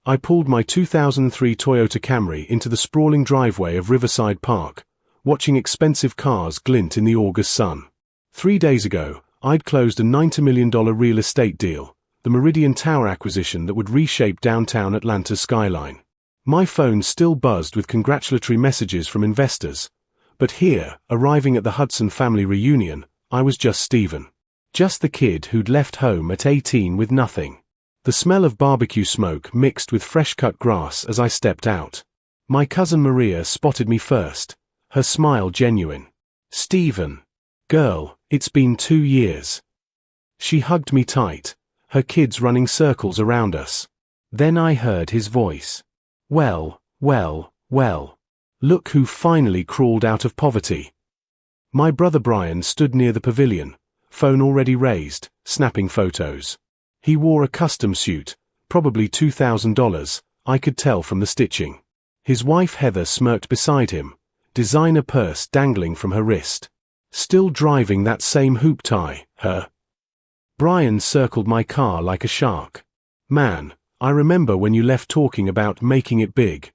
I pulled my 2003 Toyota Camry into the sprawling driveway of Riverside Park, watching expensive cars glint in the August sun. 3 days ago, I'd closed a $90 million real estate deal, the Meridian Tower acquisition that would reshape downtown Atlanta's skyline. My phone still buzzed with congratulatory messages from investors. But here, arriving at the Hudson family reunion, I was just Stephen. Just the kid who'd left home at 18 with nothing. The smell of barbecue smoke mixed with fresh-cut grass as I stepped out. My cousin Maria spotted me first, her smile genuine. "Stephen. Girl, it's been 2 years." She hugged me tight, her kids running circles around us. Then I heard his voice. "Well, well, well. Look who finally crawled out of poverty." My brother Brian stood near the pavilion, phone already raised, snapping photos. He wore a custom suit, probably $2,000, I could tell from the stitching. His wife Heather smirked beside him, designer purse dangling from her wrist. Still driving that same hoop tie, her. Brian circled my car like a shark. "Man, I remember when you left talking about making it big.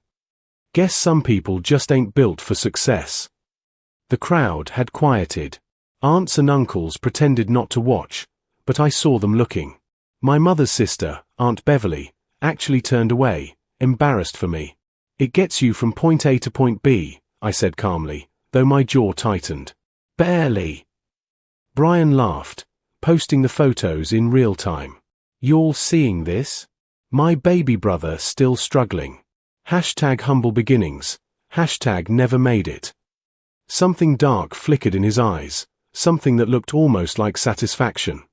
Guess some people just ain't built for success." The crowd had quieted. Aunts and uncles pretended not to watch, but I saw them looking. My mother's sister, Aunt Beverly, actually turned away, embarrassed for me. "It gets you from point A to point B," I said calmly, though my jaw tightened. "Barely." Brian laughed, posting the photos in real time. "Y'all seeing this? My baby brother still struggling. #humble beginnings, #never made it." Something dark flickered in his eyes, something that looked almost like satisfaction.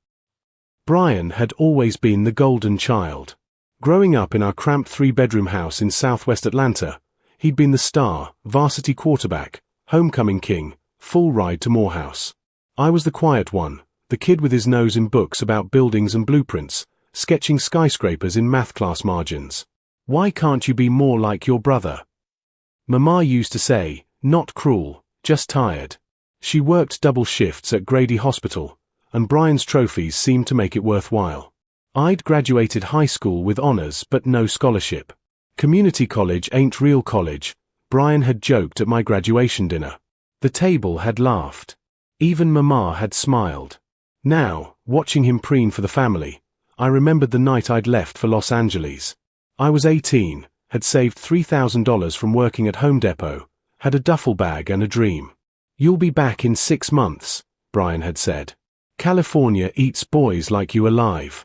Brian had always been the golden child. Growing up in our cramped 3-bedroom house in southwest Atlanta, he'd been the star, varsity quarterback, homecoming king, full ride to Morehouse. I was the quiet one, the kid with his nose in books about buildings and blueprints, sketching skyscrapers in math class margins. "Why can't you be more like your brother?" Mama used to say, "Not cruel, just tired." She worked double shifts at Grady Hospital, and Brian's trophies seemed to make it worthwhile. I'd graduated high school with honors but no scholarship. "Community college ain't real college," Brian had joked at my graduation dinner. The table had laughed. Even Mama had smiled. Now, watching him preen for the family, I remembered the night I'd left for Los Angeles. I was 18, had saved $3,000 from working at Home Depot, had a duffel bag and a dream. "You'll be back in 6 months," Brian had said. "California eats boys like you alive."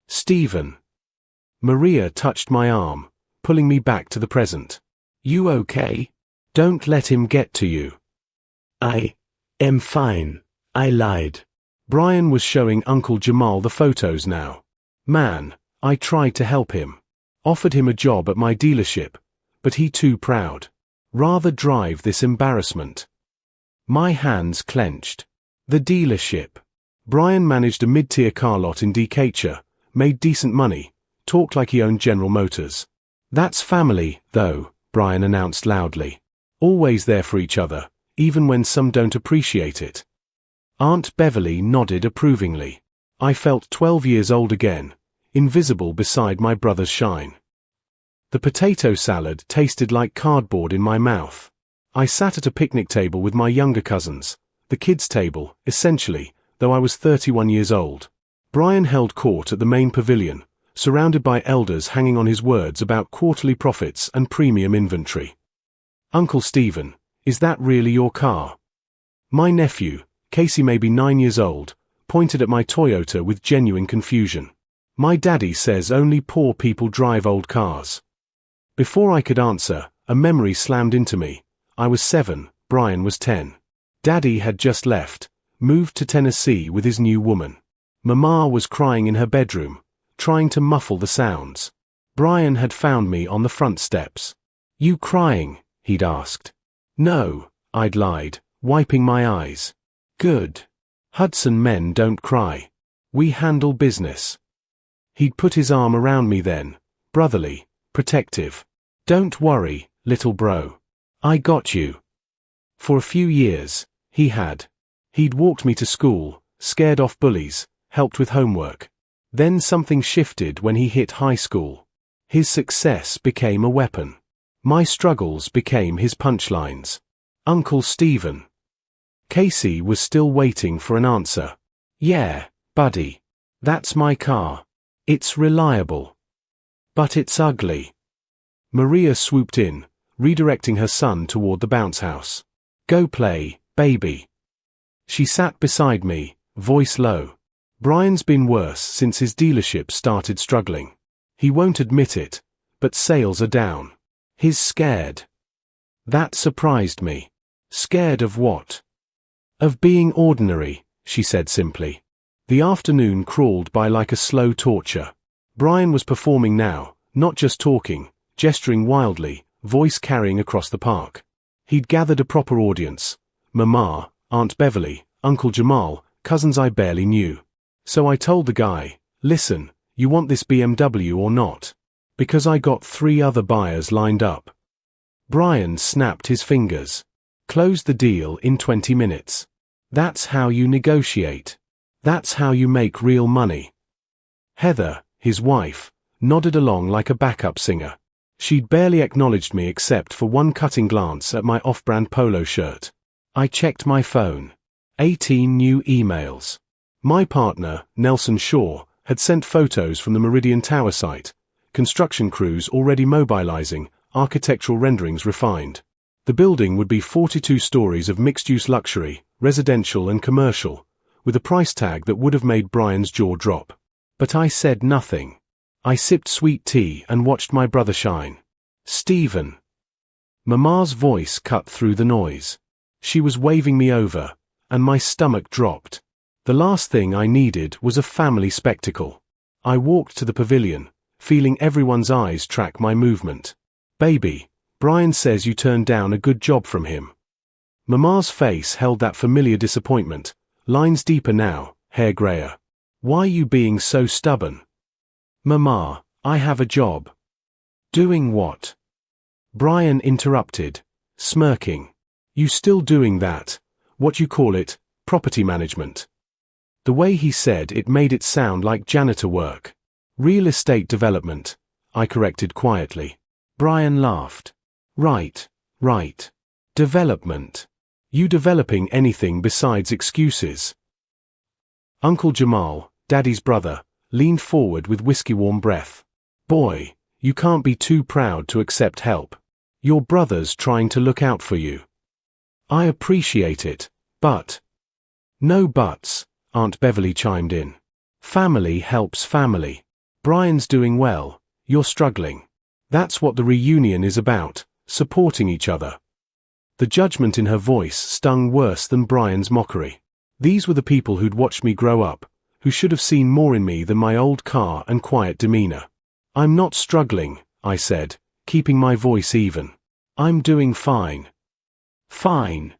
"Stephen." Maria touched my arm, pulling me back to the present. "You okay? Don't let him get to you." "I am fine," I lied. Brian was showing Uncle Jamal the photos now. Man, I tried to help him. Offered him a job at my dealership, but he too proud. Rather drive this embarrassment. My hands clenched. The dealership. Brian managed a mid-tier car lot in Decatur, made decent money, talked like he owned General Motors. "That's family, though," Brian announced loudly. "Always there for each other, even when some don't appreciate it." Aunt Beverly nodded approvingly. I felt 12 years old again, invisible beside my brother's shine. The potato salad tasted like cardboard in my mouth. I sat at a picnic table with my younger cousins, the kids' table, essentially, though I was 31 years old. Brian held court at the main pavilion, surrounded by elders hanging on his words about quarterly profits and premium inventory. "Uncle Stephen, is that really your car?" My nephew, Casey maybe 9 years old, pointed at my Toyota with genuine confusion. "My daddy says only poor people drive old cars." Before I could answer, a memory slammed into me. I was 7, Brian was 10. Daddy had just left, moved to Tennessee with his new woman. Mama was crying in her bedroom, trying to muffle the sounds. Brian had found me on the front steps. "You crying?" he'd asked. "No," I'd lied, wiping my eyes. "Good. Hudson men don't cry. We handle business." He'd put his arm around me then, brotherly, protective. "Don't worry, little bro. I got you." For a few years, he had. He'd walked me to school, scared off bullies, helped with homework. Then something shifted when he hit high school. His success became a weapon. My struggles became his punchlines. Uncle Stephen. Casey was still waiting for an answer. Yeah, buddy. That's my car. It's reliable. But it's ugly. Maria swooped in, redirecting her son toward the bounce house. Go play, baby. She sat beside me, voice low. Brian's been worse since his dealership started struggling. He won't admit it, but sales are down. He's scared. That surprised me. Scared of what? Of being ordinary, she said simply. The afternoon crawled by like a slow torture. Brian was performing now, not just talking, gesturing wildly, voice carrying across the park. He'd gathered a proper audience. Mama, Aunt Beverly, Uncle Jamal, cousins I barely knew. So I told the guy, listen, you want this BMW or not? Because I got 3 other buyers lined up. Brian snapped his fingers. Closed the deal in 20 minutes. That's how you negotiate. That's how you make real money. Heather, his wife, nodded along like a backup singer. She'd barely acknowledged me except for one cutting glance at my off-brand polo shirt. I checked my phone. 18 new emails. My partner, Nelson Shaw, had sent photos from the Meridian Tower site. Construction crews already mobilizing, architectural renderings refined. The building would be 42 stories of mixed-use luxury, residential and commercial, with a price tag that would have made Brian's jaw drop. But I said nothing. I sipped sweet tea and watched my brother shine. Stephen. Mama's voice cut through the noise. She was waving me over, and my stomach dropped. The last thing I needed was a family spectacle. I walked to the pavilion, feeling everyone's eyes track my movement. Baby, Brian says you turned down a good job from him. Mama's face held that familiar disappointment, lines deeper now, hair grayer. Why you being so stubborn? Mama, I have a job. Doing what? Brian interrupted, smirking. You still doing that, what you call it, property management? The way he said it made it sound like janitor work. Real estate development, I corrected quietly. Brian laughed. Right. Development. You developing anything besides excuses? Uncle Jamal, Daddy's brother, leaned forward with whiskey-warm breath. Boy, you can't be too proud to accept help. Your brother's trying to look out for you. I appreciate it, but... No buts, Aunt Beverly chimed in. Family helps family. Brian's doing well, you're struggling. That's what the reunion is about, supporting each other. The judgment in her voice stung worse than Brian's mockery. These were the people who'd watched me grow up, who should have seen more in me than my old car and quiet demeanor. I'm not struggling, I said, keeping my voice even. I'm doing fine. Fine.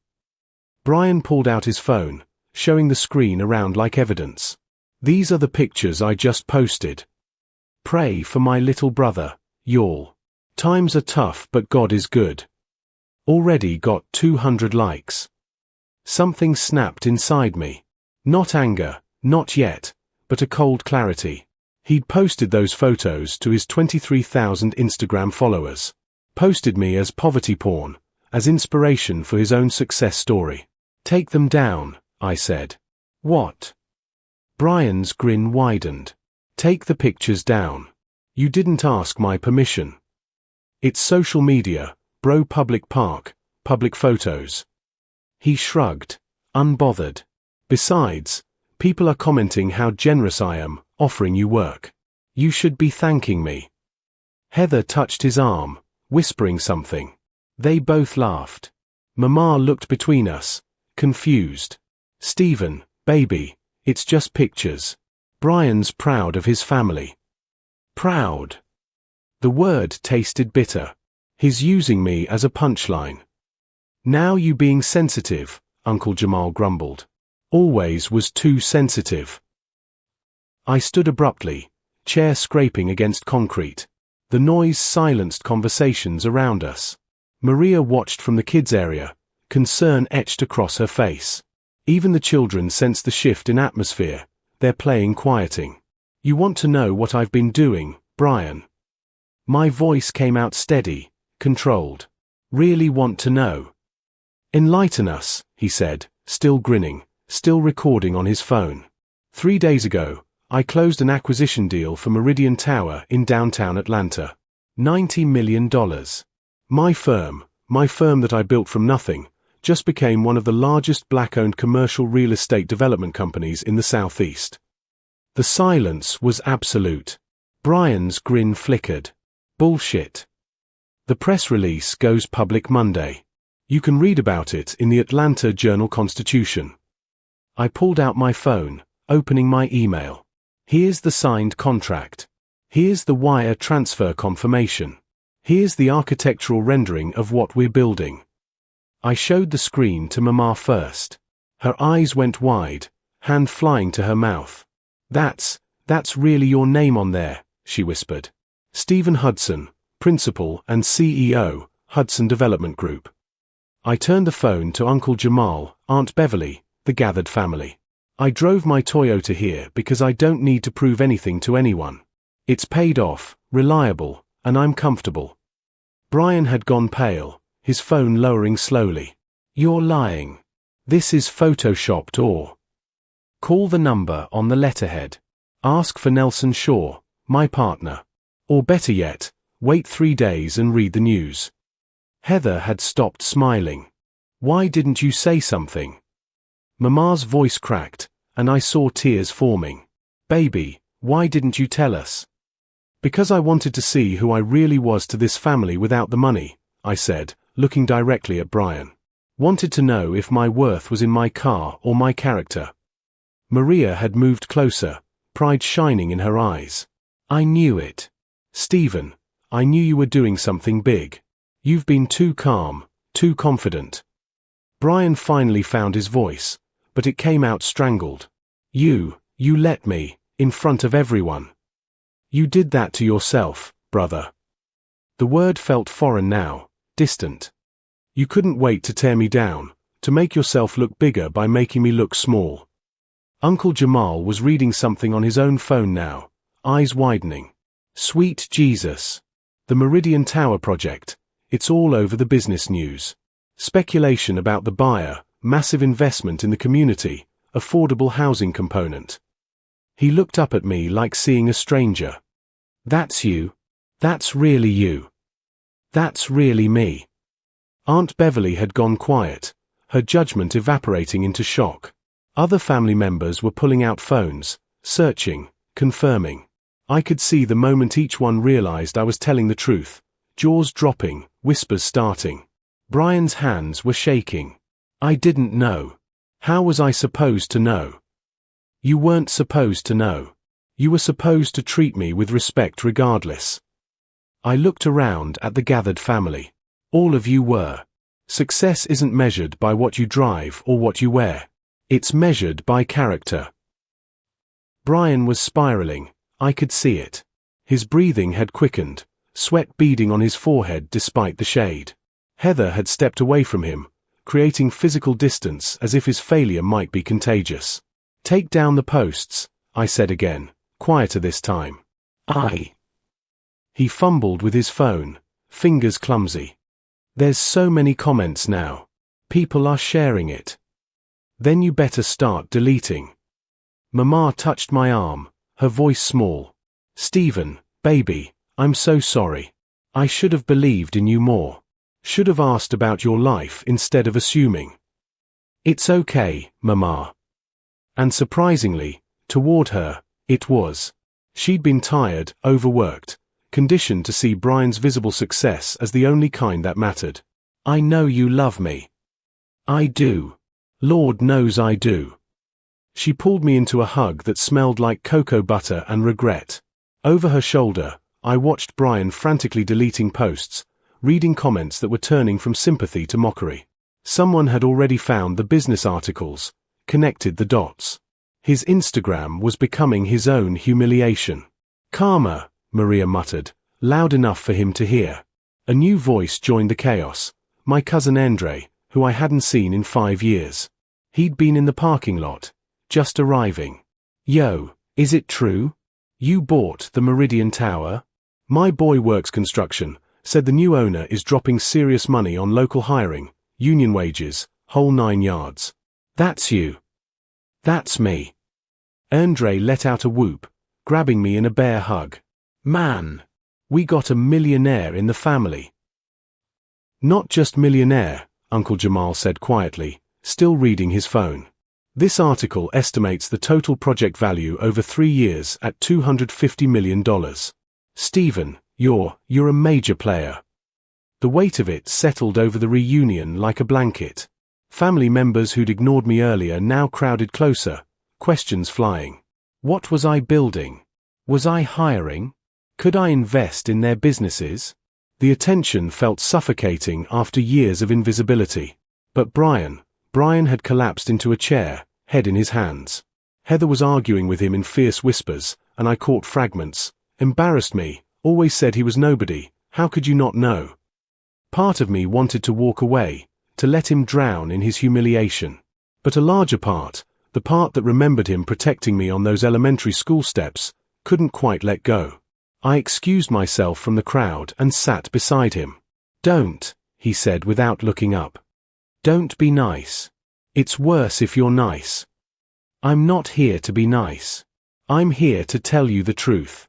Brian pulled out his phone, showing the screen around like evidence. These are the pictures I just posted. Pray for my little brother, YUL. Times are tough but God is good. Already got 200 likes. Something snapped inside me. Not anger, not yet, but a cold clarity. He'd posted those photos to his 23,000 Instagram followers. Posted me as poverty porn, as inspiration for his own success story. Take them down, I said. What? Brian's grin widened. Take the pictures down. You didn't ask my permission. It's social media, bro, public park, public photos. He shrugged, unbothered. Besides, people are commenting how generous I am, offering you work. You should be thanking me. Heather touched his arm, whispering something. They both laughed. Mama looked between us, confused. Stephen, baby, it's just pictures. Brian's proud of his family. Proud. The word tasted bitter. He's using me as a punchline. Now you being sensitive, Uncle Jamal grumbled. Always was too sensitive. I stood abruptly, chair scraping against concrete. The noise silenced conversations around us. Maria watched from the kids' area, concern etched across her face. Even the children sensed the shift in atmosphere, their playing quieting. You want to know what I've been doing, Brian? My voice came out steady, controlled. Really want to know? Enlighten us, he said, still grinning, still recording on his phone. 3 days ago, I closed an acquisition deal for Meridian Tower in downtown Atlanta. $90 million. My firm that I built from nothing, just became one of the largest black-owned commercial real estate development companies in the Southeast. The silence was absolute. Brian's grin flickered. Bullshit. The press release goes public Monday. You can read about it in the Atlanta Journal-Constitution. I pulled out my phone, opening my email. Here's the signed contract. Here's the wire transfer confirmation. Here's the architectural rendering of what we're building. I showed the screen to Mama first. Her eyes went wide, hand flying to her mouth. That's really your name on there, she whispered. Stephen Hudson, Principal and CEO, Hudson Development Group. I turned the phone to Uncle Jamal, Aunt Beverly, the gathered family. I drove my Toyota here because I don't need to prove anything to anyone. It's paid off, reliable, and I'm comfortable. Brian had gone pale, his phone lowering slowly. You're lying. This is photoshopped or... Call the number on the letterhead. Ask for Nelson Shaw, my partner. Or better yet, wait 3 days and read the news. Heather had stopped smiling. Why didn't you say something? Mama's voice cracked, and I saw tears forming. Baby, why didn't you tell us? Because I wanted to see who I really was to this family without the money, I said, looking directly at Brian. Wanted to know if my worth was in my car or my character. Maria had moved closer, pride shining in her eyes. I knew it. Stephen, I knew you were doing something big. You've been too calm, too confident. Brian finally found his voice, but it came out strangled. You let me, in front of everyone. You did that to yourself, brother. The word felt foreign now, distant. You couldn't wait to tear me down, to make yourself look bigger by making me look small. Uncle Jamal was reading something on his own phone now, eyes widening. Sweet Jesus. The Meridian Tower project. It's all over the business news. Speculation about the buyer, massive investment in the community, affordable housing component. He looked up at me like seeing a stranger. That's you. That's really you. That's really me. Aunt Beverly had gone quiet, her judgment evaporating into shock. Other family members were pulling out phones, searching, confirming. I could see the moment each one realized I was telling the truth, jaws dropping, whispers starting. Brian's hands were shaking. I didn't know. How was I supposed to know? You weren't supposed to know. You were supposed to treat me with respect regardless. I looked around at the gathered family. All of you were. Success isn't measured by what you drive or what you wear. It's measured by character. Brian was spiraling. I could see it. His breathing had quickened, sweat beading on his forehead despite the shade. Heather had stepped away from him, creating physical distance as if his failure might be contagious. Take down the posts, I said again, quieter this time. He fumbled with his phone, fingers clumsy. There's so many comments now. People are sharing it. Then you better start deleting. Mama touched my arm, her voice small. Stephen, baby, I'm so sorry. I should have believed in you more. Should have asked about your life instead of assuming. It's okay, Mama. And surprisingly, toward her, it was. She'd been tired, overworked, conditioned to see Brian's visible success as the only kind that mattered. I know you love me. I do. Lord knows I do. She pulled me into a hug that smelled like cocoa butter and regret. Over her shoulder, I watched Brian frantically deleting posts, reading comments that were turning from sympathy to mockery. Someone had already found the business articles, connected the dots. His Instagram was becoming his own humiliation. Karma, Maria muttered, loud enough for him to hear. A new voice joined the chaos, my cousin Andre, who I hadn't seen in 5 years. He'd been in the parking lot, just arriving. Yo, is it true? You bought the Meridian Tower? My boy works construction, said the new owner is dropping serious money on local hiring, union wages, whole 9 yards. That's you. That's me. Andre let out a whoop, grabbing me in a bear hug. Man, we got a millionaire in the family. Not just millionaire, Uncle Jamal said quietly, still reading his phone. This article estimates the total project value over 3 years at $250 million. Stephen, you're a major player. The weight of it settled over the reunion like a blanket. Family members who'd ignored me earlier now crowded closer, questions flying. What was I building? Was I hiring? Could I invest in their businesses? The attention felt suffocating after years of invisibility. But Brian had collapsed into a chair, head in his hands. Heather was arguing with him in fierce whispers, and I caught fragments. Embarrassed me, always said he was nobody, how could you not know? Part of me wanted to walk away, to let him drown in his humiliation. But a larger part, the part that remembered him protecting me on those elementary school steps, couldn't quite let go. I excused myself from the crowd and sat beside him. Don't, he said without looking up. Don't be nice. It's worse if you're nice. I'm not here to be nice. I'm here to tell you the truth.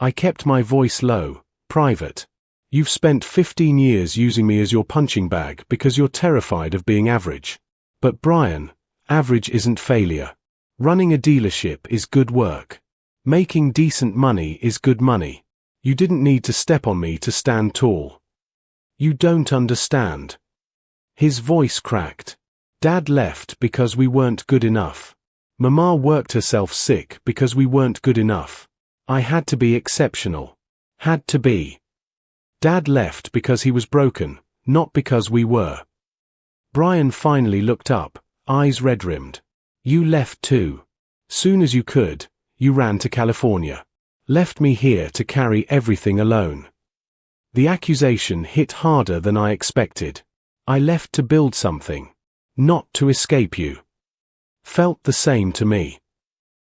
I kept my voice low, private. You've spent 15 years using me as your punching bag because you're terrified of being average. But Brian, average isn't failure. Running a dealership is good work. Making decent money is good money. You didn't need to step on me to stand tall. You don't understand. His voice cracked. Dad left because we weren't good enough. Mama worked herself sick because we weren't good enough. I had to be exceptional. Had to be. Dad left because he was broken, not because we were. Brian finally looked up, eyes red-rimmed. You left too. Soon as you could, you ran to California. Left me here to carry everything alone. The accusation hit harder than I expected. I left to build something. Not to escape you. Felt the same to me.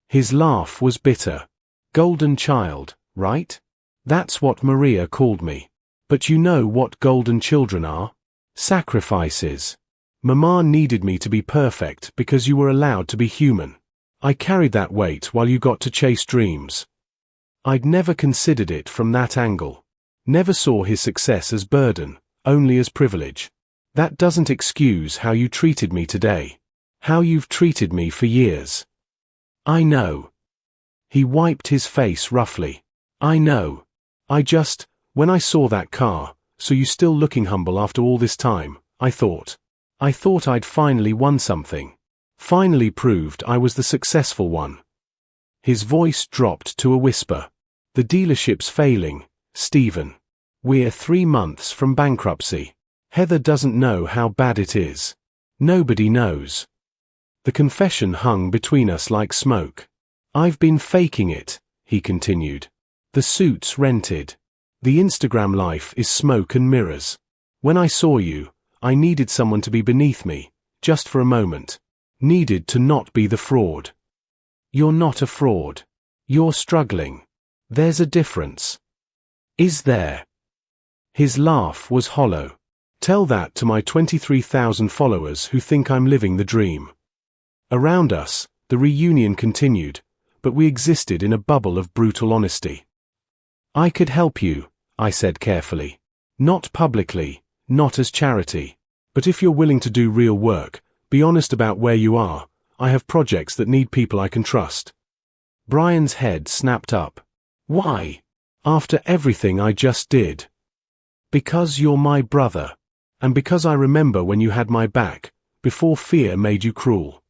His laugh was bitter. Golden child, right? That's what Maria called me. But you know what golden children are? Sacrifices. Mama needed me to be perfect because you were allowed to be human. I carried that weight while you got to chase dreams. I'd never considered it from that angle. Never saw his success as burden, only as privilege. That doesn't excuse how you treated me today. How you've treated me for years. I know. He wiped his face roughly. I know. When I saw that car, so you still looking humble after all this time, I thought I'd finally won something. Finally proved I was the successful one. His voice dropped to a whisper. The dealership's failing, Stephen. We're 3 months from bankruptcy. Heather doesn't know how bad it is. Nobody knows. The confession hung between us like smoke. I've been faking it, he continued. The suit's rented. The Instagram life is smoke and mirrors. When I saw you, I needed someone to be beneath me, just for a moment. Needed to not be the fraud. You're not a fraud. You're struggling. There's a difference. Is there? His laugh was hollow. Tell that to my 23,000 followers who think I'm living the dream. Around us, the reunion continued, but we existed in a bubble of brutal honesty. I could help you, I said carefully. Not publicly, not as charity. But if you're willing to do real work, be honest about where you are, I have projects that need people I can trust. Brian's head snapped up. Why? After everything I just did. Because you're my brother. And because I remember when you had my back, before fear made you cruel.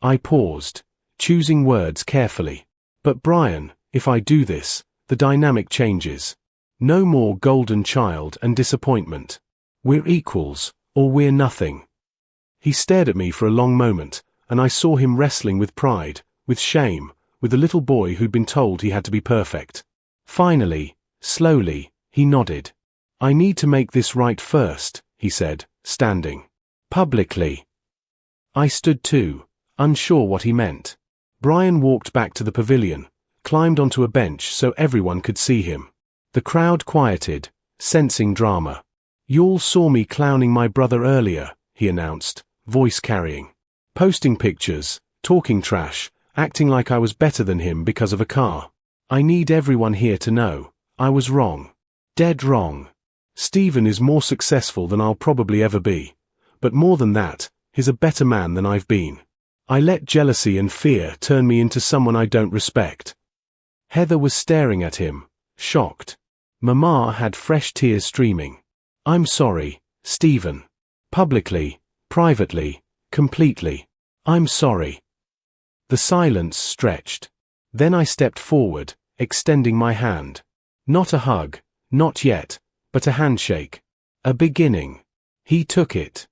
I paused, choosing words carefully. But Brian, if I do this, the dynamic changes. No more golden child and disappointment. We're equals, or we're nothing. He stared at me for a long moment, and I saw him wrestling with pride, with shame, with the little boy who'd been told he had to be perfect. Finally, slowly, he nodded. I need to make this right first, he said, standing. Publicly. I stood too, unsure what he meant. Brian walked back to the pavilion, climbed onto a bench so everyone could see him. The crowd quieted, sensing drama. "Y'all saw me clowning my brother earlier," he announced, voice carrying. "Posting pictures, talking trash, acting like I was better than him because of a car. I need everyone here to know, I was wrong. Dead wrong. Stephen is more successful than I'll probably ever be. But more than that, he's a better man than I've been. I let jealousy and fear turn me into someone I don't respect." Heather was staring at him, shocked. Mama had fresh tears streaming. "I'm sorry, Stephen. Publicly, privately, completely. I'm sorry." The silence stretched. Then I stepped forward, extending my hand. Not a hug, not yet, but a handshake. A beginning. He took it.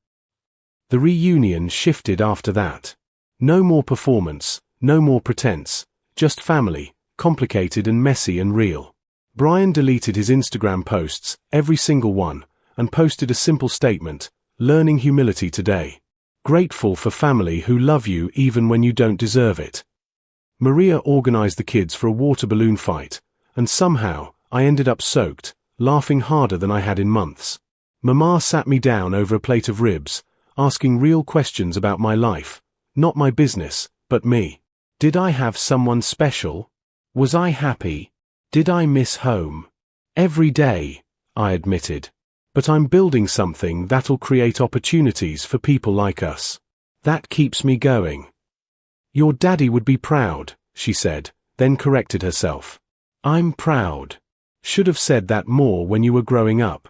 The reunion shifted after that. No more performance, no more pretense, just family, complicated and messy and real. Brian deleted his Instagram posts, every single one, and posted a simple statement, "Learning humility today. Grateful for family who love you even when you don't deserve it." Maria organized the kids for a water balloon fight, and somehow, I ended up soaked, laughing harder than I had in months. Mama sat me down over a plate of ribs, asking real questions about my life, not my business, but me. Did I have someone special? Was I happy? Did I miss home? Every day, I admitted. But I'm building something that'll create opportunities for people like us. That keeps me going. "Your daddy would be proud," she said, then corrected herself. "I'm proud. Should have said that more when you were growing up."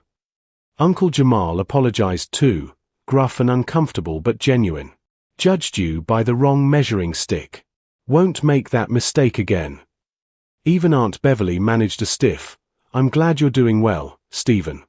Uncle Jamal apologized too, gruff and uncomfortable but genuine. "Judged you by the wrong measuring stick. Won't make that mistake again." Even Aunt Beverly managed a stiff, "I'm glad you're doing well, Stephen."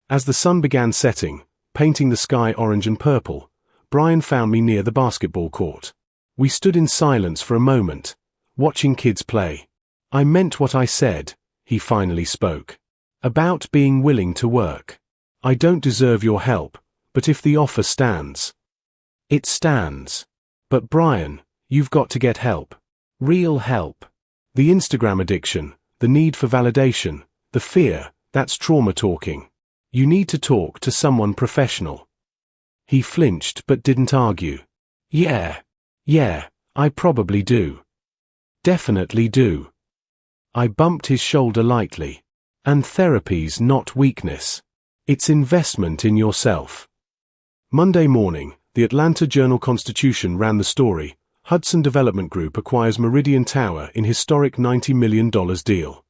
As the sun began setting, painting the sky orange and purple, Brian found me near the basketball court. We stood in silence for a moment, watching kids play. "I meant what I said," he finally spoke. "About being willing to work. I don't deserve your help, but if the offer stands." It stands. But Brian, you've got to get help. Real help. The Instagram addiction, the need for validation, the fear, that's trauma talking. You need to talk to someone professional. He flinched but didn't argue. Yeah, I probably do. Definitely do." I bumped his shoulder lightly. "And therapy's not weakness. It's investment in yourself." Monday morning, the Atlanta Journal-Constitution ran the story, Hudson Development Group acquires Meridian Tower in historic $90 million deal.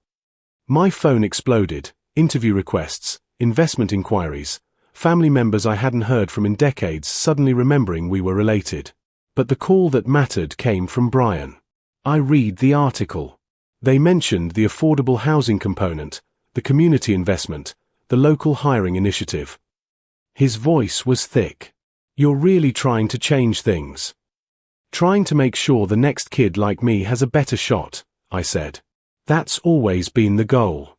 My phone exploded, interview requests, investment inquiries, family members I hadn't heard from in decades suddenly remembering we were related. But the call that mattered came from Brian. I read the article. They mentioned the affordable housing component, the community investment, the local hiring initiative. His voice was thick. "You're really trying to change things. Trying to make sure the next kid like me has a better shot," I said. "That's always been the goal."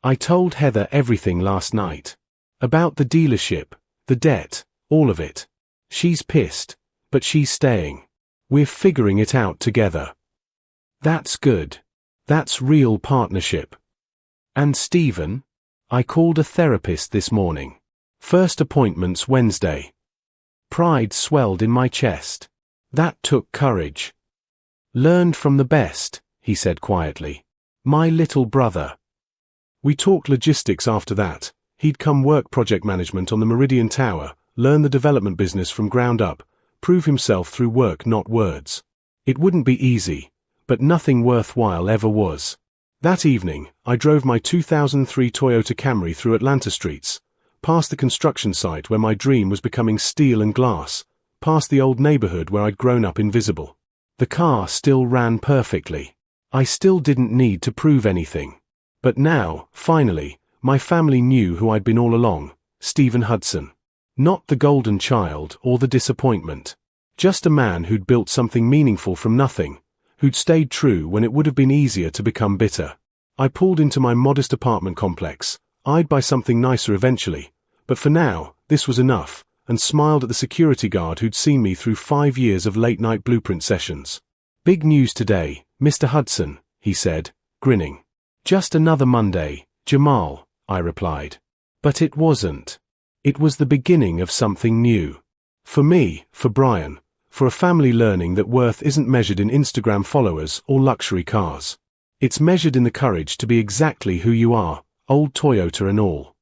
I told Heather everything last night. About the dealership, the debt, all of it. She's pissed, but she's staying. We're figuring it out together. That's good. That's real partnership. "And Stephen?" I called a therapist this morning. First appointment's Wednesday. Pride swelled in my chest. That took courage. "Learned from the best," he said quietly. "My little brother." We talked logistics after that. He'd come work project management on the Meridian Tower, learn the development business from ground up, prove himself through work not words. It wouldn't be easy, but nothing worthwhile ever was. That evening, I drove my 2003 Toyota Camry through Atlanta streets, past the construction site where my dream was becoming steel and glass, past the old neighborhood where I'd grown up invisible. The car still ran perfectly. I still didn't need to prove anything. But now, finally, my family knew who I'd been all along, Stephen Hudson. Not the golden child or the disappointment. Just a man who'd built something meaningful from nothing, who'd stayed true when it would have been easier to become bitter. I pulled into my modest apartment complex. I'd buy something nicer eventually, but for now, this was enough, and smiled at the security guard who'd seen me through 5 years of late-night blueprint sessions. "Big news today, Mr. Hudson," he said, grinning. Just another Monday, Jamal, I replied. But it wasn't. It was the beginning of something new. For me, for Brian, for a family learning that worth isn't measured in Instagram followers or luxury cars. It's measured in the courage to be exactly who you are, old Toyota and all.